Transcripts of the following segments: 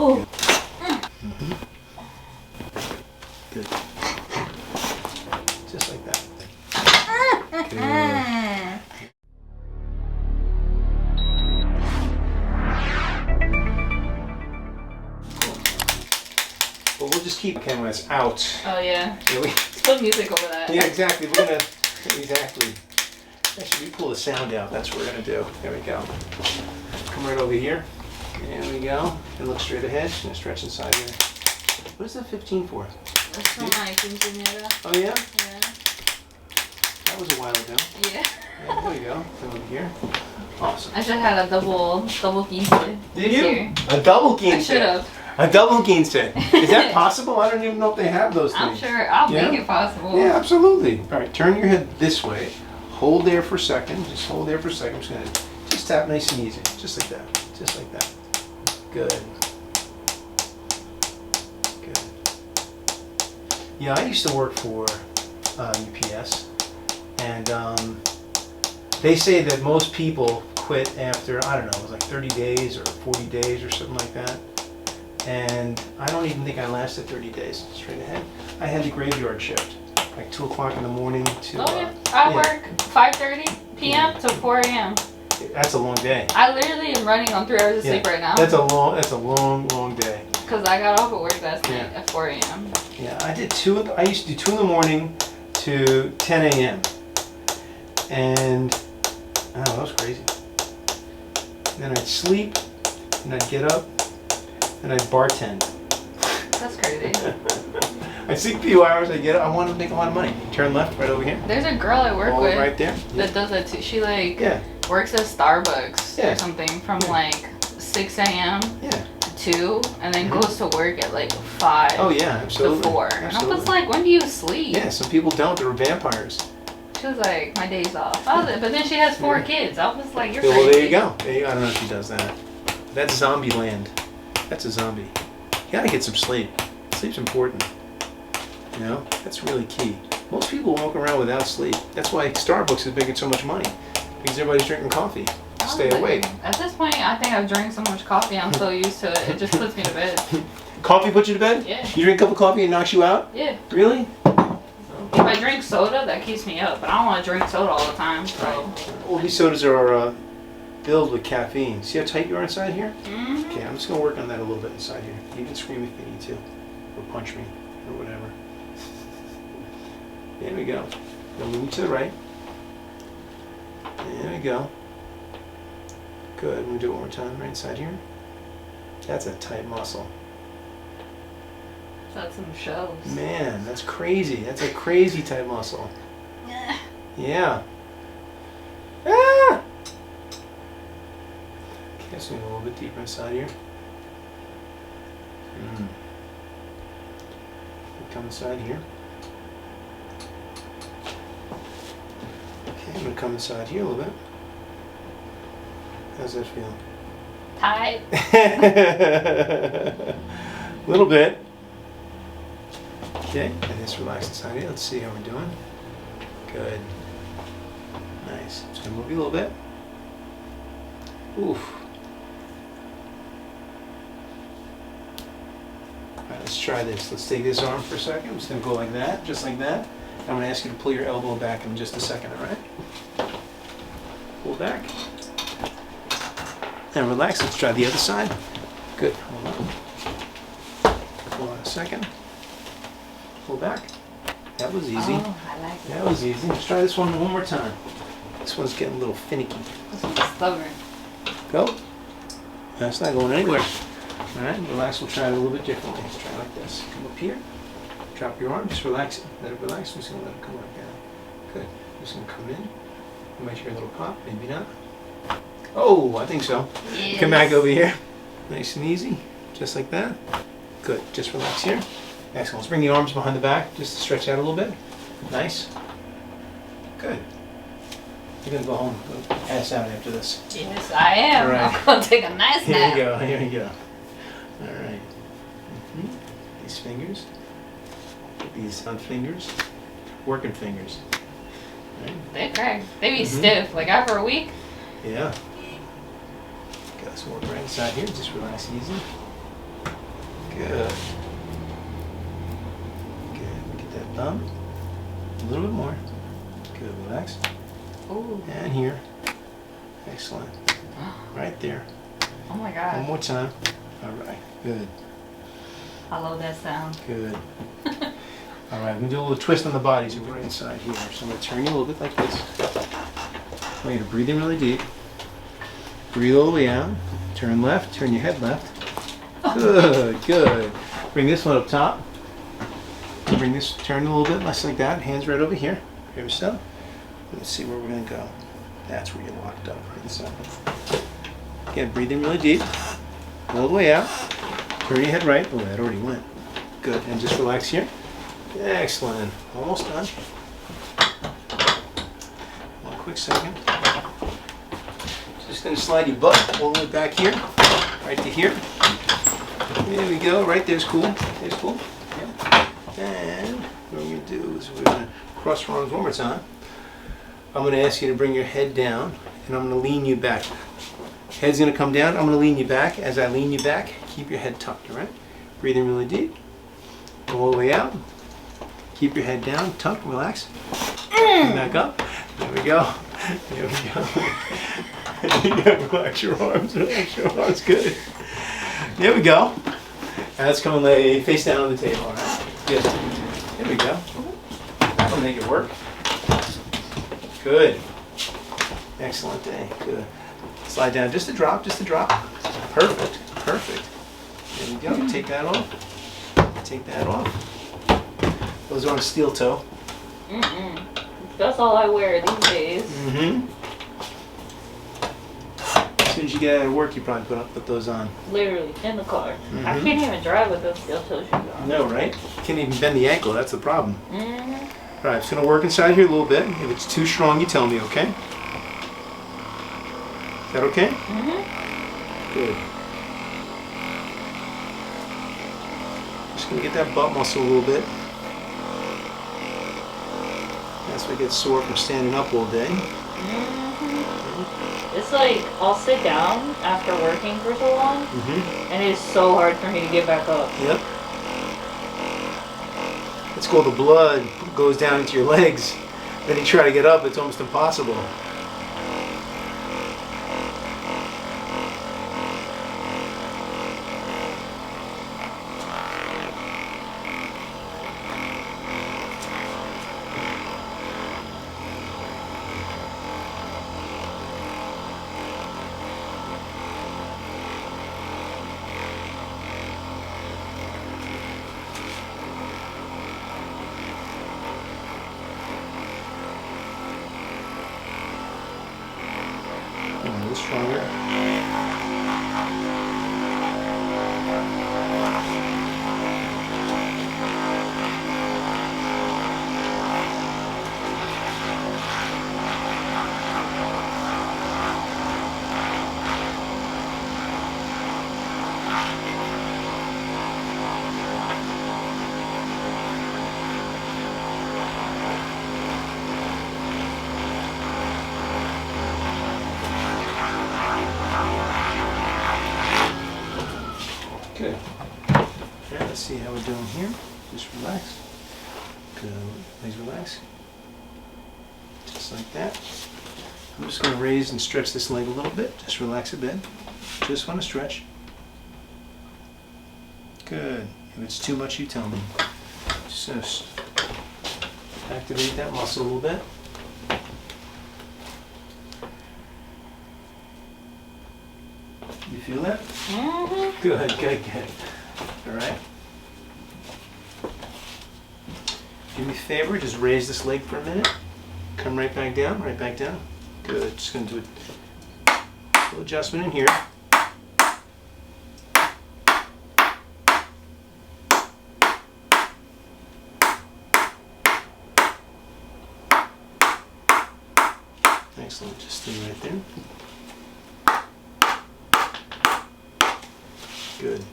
Oh. Good. Just like that. Good. But we'll just keep cameras out. Oh yeah. Yeah, put music over that. Yeah, exactly. We're gonna exactly. Actually, we pull the sound out. That's what we're gonna do. There we go. Come right over here. There we go. And look straight ahead. Just gonna stretch inside here. What is that 15 for? That's from my quinceañera. Oh yeah? Yeah. That was a while ago. Yeah. Yeah, there we go. Come over here. Awesome. I should have had a double quince. Did you? A double quince. I should have. A double quince. Is that possible? I don't even know if they have those things. I'm sure. I'll make it possible. Yeah, absolutely. All right, turn your head this way. Hold there for a second. Just hold there for a second. I'm just gonna just tap nice and easy, just like that. Just like that. Good. Good. Yeah, I used to work for UPS, and they say that most people quit after, I don't know, it was like 30 days or 40 days or something like that. And I don't even think I lasted 30 days. Straight ahead. I had the graveyard shift, like 2 o'clock in the morning to. Oh yeah. I work 5:30 p.m. to 4 a.m. That's a long day. I literally am running on 3 hours of sleep right now. That's a long day. Because I got off at work last night at 4 a.m. Yeah, I did I used to do 2 in the morning to 10 a.m. And I don't know, that was crazy. Then I'd sleep, and I'd get up, and I'd bartend. That's crazy. I'd sleep a few hours, I'd get up, I wanted to make a lot of money. Turn left, right over here. There's a girl I work with right there. that does that too. She like works at Starbucks or something from like 6 a.m. to 2 and then goes to work at like 5 absolutely. to 4. And I was like, when do you sleep? Yeah, some people don't, they're vampires. She was like, my day's off. I was like, but then she has 4 kids. I was like, you're crazy. Well, there you go. I don't know if she does that. That's zombie land. That's a zombie. You gotta get some sleep. Sleep's important. You know, that's really key. Most people walk around without sleep. That's why Starbucks is making so much money. Because everybody's drinking coffee to stay awake. At this point, I think I've drank so much coffee, I'm so used to it. It just puts me to bed. Coffee puts you to bed? Yeah. You drink a cup of coffee and knocks you out? Yeah. Really? If I drink soda, that keeps me up. But I don't want to drink soda all the time. So. Right. All these sodas are filled with caffeine. See how tight you are inside here? Mm-hmm. Okay, I'm just going to work on that a little bit inside here. You can scream if you need to. Or punch me. Or whatever. There we go. Now move to the right. There we go. Good. I'm going to do it one more time. Right inside here. That's a tight muscle. That's some shells. Man, that's crazy. That's a crazy tight muscle. Yeah. Ah! Okay, so a little bit deeper inside here. Come inside here. Okay, I'm going to come inside here a little bit. How's that feel? Tight. A little bit. Okay, and just relax inside here. Let's see how we're doing. Good. Nice. Just going to move you a little bit. Oof. Alright, let's try this. Let's take this arm for a second. I'm just going to go like that, just like that. I'm going to ask you to pull your elbow back in just a second, alright? Pull back. And relax. Let's try the other side. Good. Hold on. Hold on a second. Pull back. That was easy. Oh, I like it. That was easy. Let's try this one more time. This one's getting a little finicky. This one's stubborn. Go. That's not going anywhere. Alright, relax. We'll try it a little bit differently. Let's try it like this. Come up here. Drop your arm. Just relax it. Let it relax. I'm just going to let it come right down. Good. Just going to come in. You might hear a little pop. Maybe not. Oh, I think so. Yes. Come back over here. Nice and easy. Just like that. Good. Just relax here. Excellent. Let's bring the arms behind the back just to stretch out a little bit. Nice. Good. You're going to go home and pass out after this. Yes, I am. Right. I'm going to take a nice nap. Here we go. Here we go. All right. These fingers. These fingers. Working fingers. Right. They crack. They be stiff. Like after a week. Yeah. Okay, let's work right inside here. Just relax easy. Good. Good. Get that thumb. A little bit more. Good. Relax. Ooh. And here. Excellent. Right there. Oh my God. One more time. All right. Good. I love that sound. Good. All right. I'm gonna do a little twist on the body. So we're right inside here. So I'm gonna turn you a little bit like this. I want you to breathe in really deep. Breathe all the way out. Turn left. Turn your head left. Good. Good. Bring this one up top. Bring this. Turn a little bit less like that. Hands right over here. Here we go. Let's see where we're gonna go. That's where you're locked up. Right inside. Again, breathe in really deep. All the way out. Turn your head right. Oh, that already went. Good. And just relax here. Excellent. Almost done. One quick second. Just going to slide your butt all the way back here. Right to here. There we go. Right there's cool. There's cool. Yeah. And what we're going to do is we're going to cross our arms one more time. I'm going to ask you to bring your head down and I'm going to lean you back. Head's going to come down. I'm going to lean you back. As I lean you back, keep your head tucked, all right? Breathe in really deep. Go all the way out. Keep your head down, tuck, relax. Back up. There we go. There we go. Yeah, relax your arms. Relax your arms. Good. There we go. Now let's come and lay face down on the table, all right? Good. There we go. That'll make it work. Good. Excellent day. Good. Slide down just a drop, just a drop. Perfect. Perfect. There we go. Take that off. Take that off. Those are on a steel toe. That's all I wear these days. As soon as you get out of work, you probably put those on. Literally, in the car. I can't even drive with those steel toe shoes on. No, right? Can't even bend the ankle. That's the problem. All right, it's going to work inside here a little bit. If it's too strong, you tell me, okay? Is that okay? Good. Just going to get that butt muscle a little bit. That's why I get sore from standing up all day. It's like, I'll sit down after working for so long, and it's so hard for me to get back up. Yep. It's called the blood goes down into your legs. Then you try to get up, it's almost impossible. A little stronger. Good. Okay, let's see how we're doing here. Just relax. Good. Please relax. Just like that. I'm just going to raise and stretch this leg a little bit. Just relax a bit. Just want to stretch. Good. If it's too much, you tell me. Just activate that muscle a little bit. You feel that? Good, good, good. All right. Do me a favor, just raise this leg for a minute. Come right back down, right back down. Good, just gonna do a little adjustment in here. Excellent, just stay right there. Good.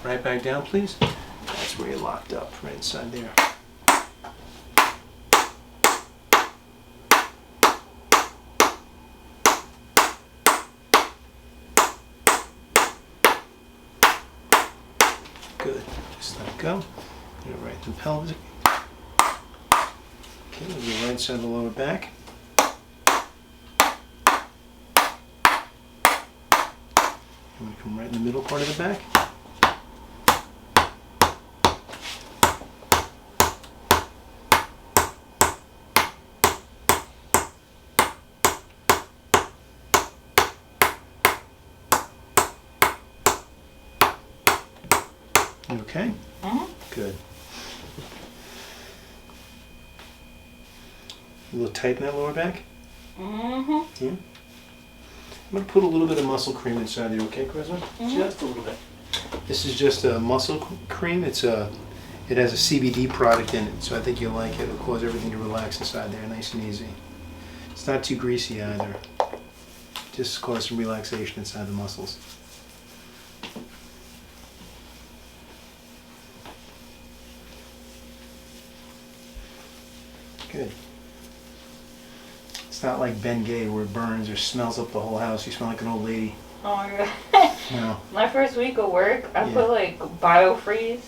Right back down, please. That's where you're locked up, right inside there. Good. Just let it go. Get it right in the pelvic. Okay, the right side of the lower back. I'm going to come right in the middle part of the back. You okay? Good. A little tight in that lower back? Yeah. I'm going to put a little bit of muscle cream inside there, okay, Charisma? Just a little bit. This is just a muscle cream. It has a CBD product in it, so I think you'll like it. It'll cause everything to relax inside there, nice and easy. It's not too greasy either. Just cause some relaxation inside the muscles. Good. It's not like Bengay where it burns or smells up the whole house. You smell like an old lady. Oh my god. No. My first week of work, I put like biofreeze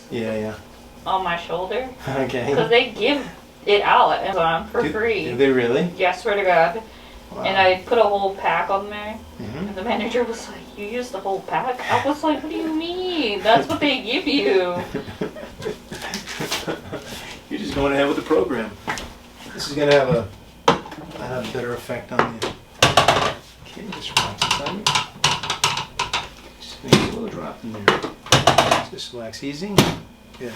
on my shoulder. Okay. Because they give it out at Amazon for free. Do they really? Yeah, I swear to God. Wow. And I put a whole pack on there. And the manager was like, "You used the whole pack?" I was like, "What do you mean? That's what they give you." You're just going ahead with the program. This is going to have a better effect on you. Okay, just relax inside. Just make a little drop in there. Just relax easy. Good.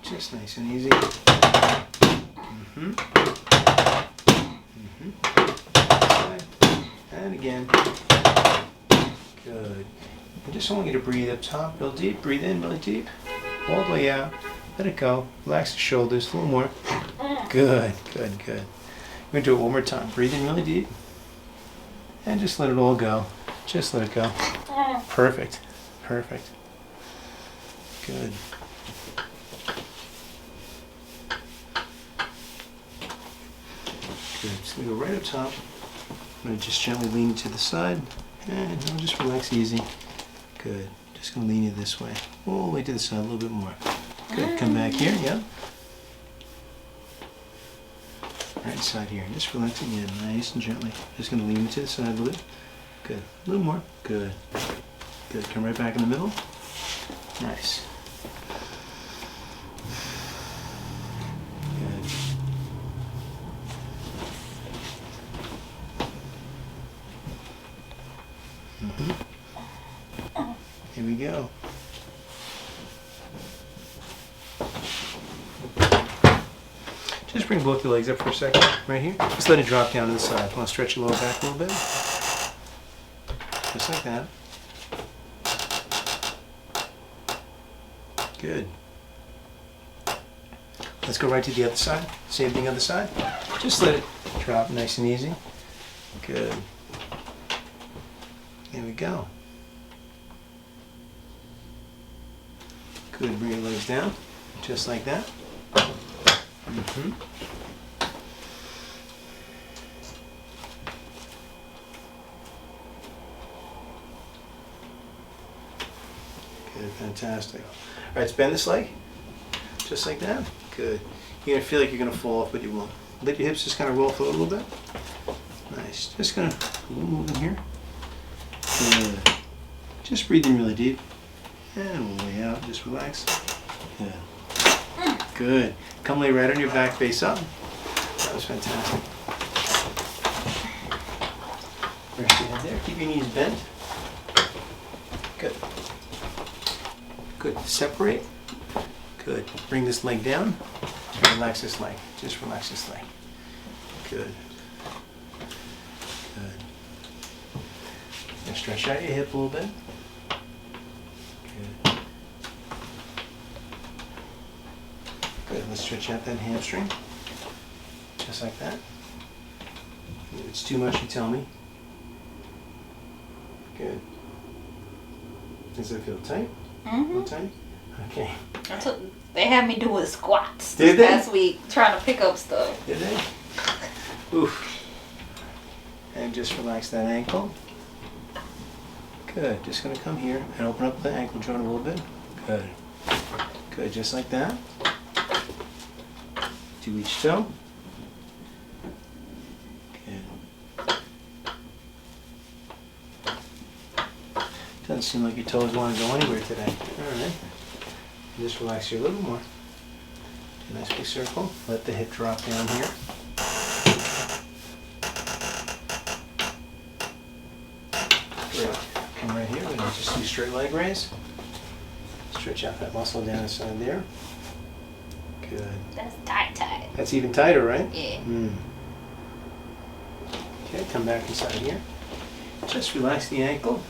Just nice and easy. And again. Good. I just want you to breathe up top real deep. Breathe in really deep. All the way out. Let it go. Relax the shoulders. A little more. Good, good, good. We're going to do it one more time. Breathe in really deep. And just let it all go. Just let it go. Perfect. Perfect. Good. Good. So we go right up top. I'm going to just gently lean you to the side. And now just relax easy. Good. Just going to lean you this way. All the way to the side a little bit more. Good. Come back here. Yeah. Right side here. Just relax again, nice and gently. Just going to lean you to the side a little bit. Good. A little more. Good. Good. Come right back in the middle. Nice. Good. Here we go. Just bring both your legs up for a second, right here. Just let it drop down to the side. Want to stretch your lower back a little bit? Just like that. Good. Let's go right to the other side. Same thing other side. Just let it drop nice and easy. Good. There we go. Good. Bring your legs down, just like that. Good, fantastic. All right, let's bend this leg, just like that. Good. You're gonna feel like you're gonna fall off, but you won't. Let your hips just kind of roll forward a little bit. Nice. Just gonna a little movement here. Good. Just breathe in really deep, and all the way out. Just relax. Good. Good. Come lay right on your back, face up. That was fantastic. Rest your head there. Keep your knees bent. Good. Good. Separate. Good. Bring this leg down. Relax this leg. Just relax this leg. Good. Good. Now stretch out your hip a little bit. Good. Good. Let's stretch out that hamstring. Just like that. If it's too much, you tell me. Good. Does that feel tight? Feel tight? Okay. That's what they had me doing squats Did they? last week, trying to pick up stuff. Did they? Oof. And just relax that ankle. Good. Just going to come here and open up the ankle joint a little bit. Good. Good. Just like that. To each toe. Good. Doesn't seem like your toes want to go anywhere today. Alright. Just relax here a little more. Do a nice big circle. Let the hip drop down here. Great. Come right here. We're going to just do straight leg raise. Stretch out that muscle down inside there. Good. That's tight. That's even tighter, right? Yeah. Okay, come back inside here. Just relax the ankle.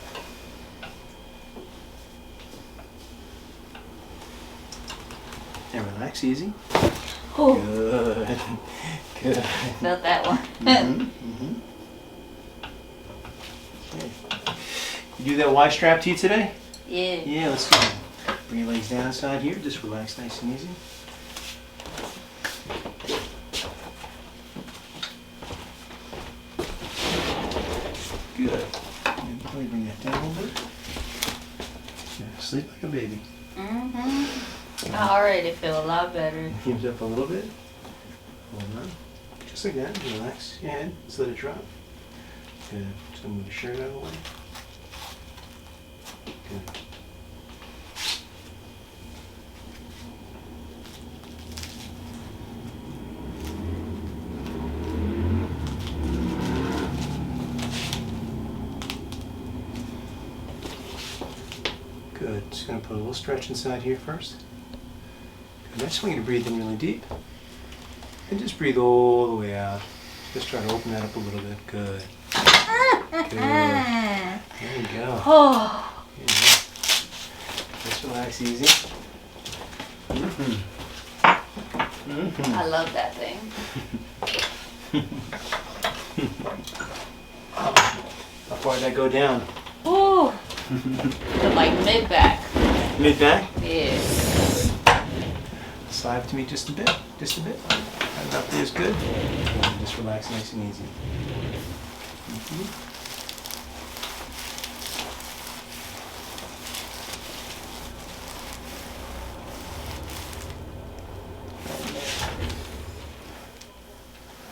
And relax easy. Oh. Good. Good. Felt that one. Okay. You do that Y strap T today? Yeah. Yeah, let's go. Bring your legs down inside here. Just relax nice and easy. Good. And probably bring that down a little bit. Yeah, sleep like a baby. I already feel a lot better. Hips up a little bit. Hold on. Just like that. Relax your head. Just let it drop. Good. Just gonna move the shirt out of the way. Good. Good. Just going to put a little stretch inside here first. Good. I just want you to breathe in really deep. And just breathe all the way out. Just try to open that up a little bit. Good. Good. There you go. Oh. There you go. Just relax easy. I love that thing. How far did that go down? Ooh. Like mid-back. Mid-back? Yeah. Slide to me just a bit. Just a bit. That up there is good. And just relax nice and easy.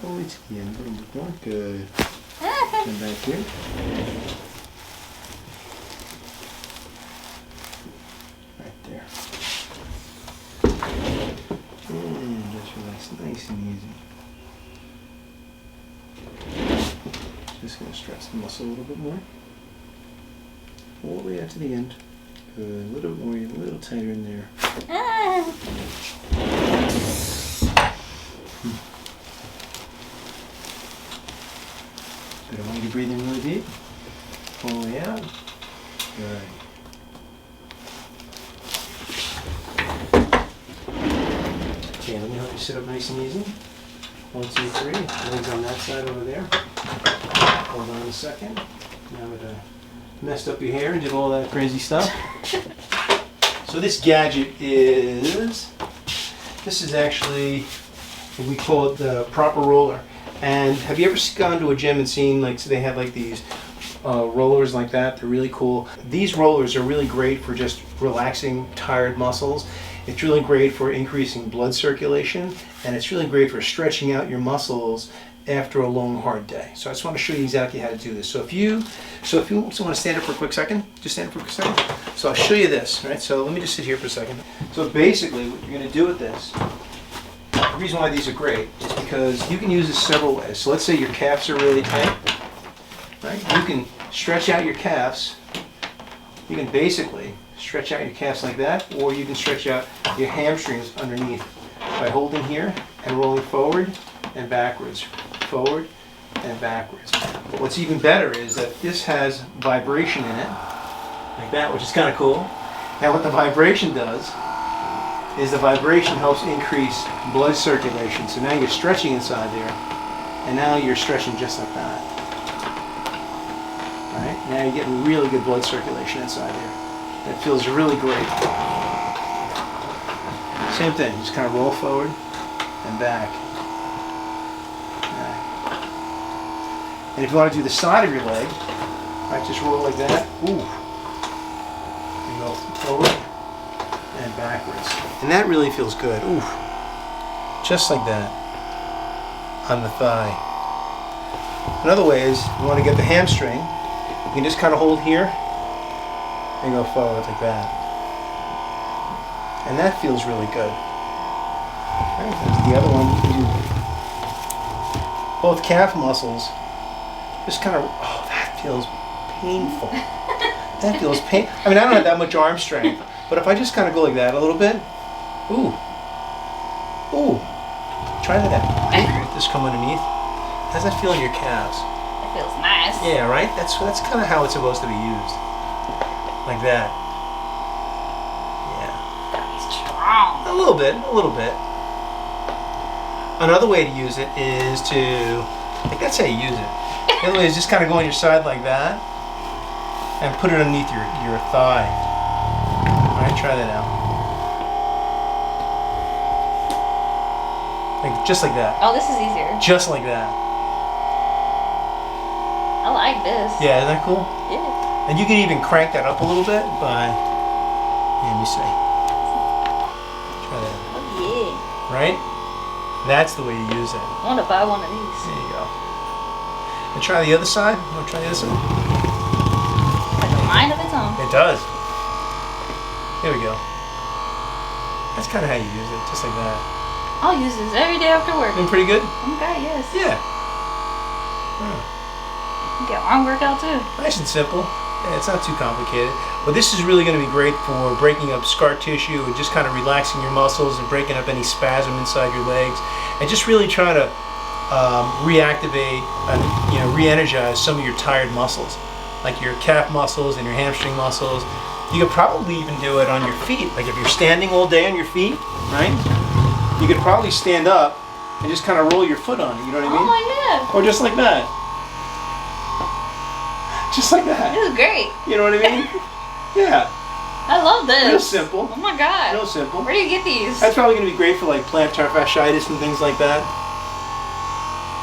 All the way to the end. A little bit more. Good. Come back here. Right there. And just relax nice and easy. Just going to stretch the muscle a little bit more. All the way out to the end. Good. A little bit more, a little tighter in there. Good. I want you to breathe in really deep. All the way out. Good. Okay, let me help you sit up nice and easy. 1, 2, 3. Legs on that side over there. Hold on a second. Now I'm gonna messed up your hair and did all that crazy stuff. So this gadget is, this is actually, we call it the proper roller. And have you ever gone to a gym and seen, like, so they have like these rollers like that? They're really cool. These rollers are really great for just relaxing tired muscles. It's really great for increasing blood circulation, and it's really great for stretching out your muscles after a long, hard day. So I just want to show you exactly how to do this. So if you want to stand up for a quick second, just stand up for a quick second. So I'll show you this, right? So let me just sit here for a second. So basically what you're going to do with this, the reason why these are great is because you can use this several ways. So let's say your calves are really tight, right? You can stretch out your calves. You can basically stretch out your calves like that, or you can stretch out your hamstrings underneath by holding here and rolling forward and backwards, forward and backwards. But what's even better is that this has vibration in it, like that, which is kind of cool. Now what the vibration does is the vibration helps increase blood circulation. So now you're stretching inside there, and now you're stretching just like that. All right? Now you're getting really good blood circulation inside there. That feels really great. Same thing, just kind of roll forward and back. And if you want to do the side of your leg, right, just roll like that. Ooh. And that really feels good. Ooh. Just like that. On the thigh. Another way is, you want to get the hamstring, you can just kind of hold here and go forward like that. And that feels really good. Right, there's the other one. You can do both calf muscles. Just kind of, oh, that feels painful. That feels pain. I mean, I don't have that much arm strength, but if I just kind of go like that a little bit, ooh, ooh, try that out. Just come underneath. How's that feel in your calves? It feels nice. Yeah, right? That's kind of how it's supposed to be used. Like that. Yeah. That's strong. A little bit, a little bit. Another way to use it is to, I think that's how you use it. The other way is just kind of go on your side like that and put it underneath your thigh. All right, try that out. Like, just like that. Oh, this is easier. Just like that. I like this. Yeah, isn't that cool? Yeah. And you can even crank that up a little bit by, let me see. Try that. Oh, yeah. Right? That's the way you use it. I want to buy one of these. There you go. And try the other side. You want to try the other side? Like a mind of its own. It does. There we go. That's kind of how you use it, just like that. I'll use this every day after work. Been pretty good? Okay, yes. Yeah. Get arm workout too. Nice and simple. Yeah, it's not too complicated. But this is really going to be great for breaking up scar tissue and just kind of relaxing your muscles and breaking up any spasm inside your legs, and just really try to reactivate and re-energize some of your tired muscles, like your calf muscles and your hamstring muscles. You could probably even do it on your feet. Like if you're standing all day on your feet, right? You could probably stand up and just kind of roll your foot on it. You know what I mean? Oh my god. Or just like that. Just like that. This is great. You know what I mean? Yeah. I love this. Real simple. Oh my god. Real simple. Where do you get these? That's probably going to be great for like plantar fasciitis and things like that.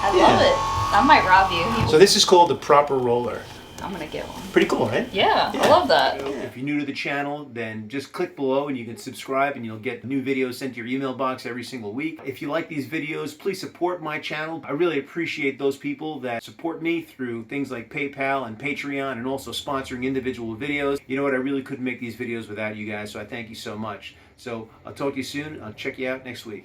I love it. I might rob you. So this is called the proper roller. I'm gonna get one. Pretty cool, right? Yeah, I love that. If you're new to the channel, then just click below and you can subscribe and you'll get new videos sent to your email box every single week. If you like these videos, please support my channel. I really appreciate those people that support me through things like PayPal and Patreon and also sponsoring individual videos. You know what? I really couldn't make these videos without you guys, so I thank you so much. So I'll talk to you soon. I'll check you out next week.